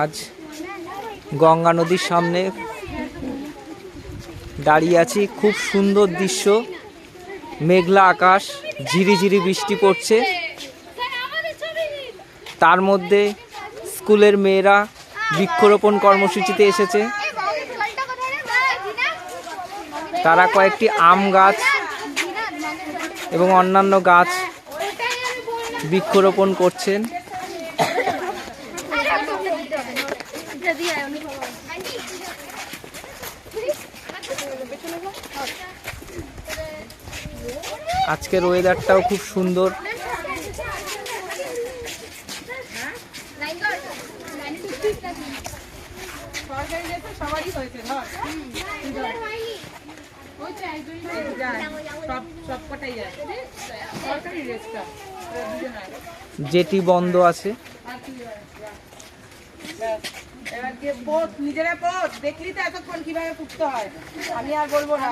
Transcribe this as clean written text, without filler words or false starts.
আজ গঙ্গা নদীর সামনে দাঁড়িয়ে আছি। খুব সুন্দর দৃশ্য, মেঘলা আকাশ, ঝিরিঝিরি বৃষ্টি পড়ছে। তার মধ্যে স্কুলের মেয়েরা বৃক্ষরোপণ কর্মসূচিতে এসেছে। তারা কয়েকটি আম গাছ এবং অন্যান্য গাছ বৃক্ষরোপণ করছেন। আজকের ওয়েদারটাও খুব সুন্দর। জেটি বন্ধ আছে। নিজেরা দেখলি তো এতক্ষণ কিভাবে করতে হয়। আমি আর বলবো না।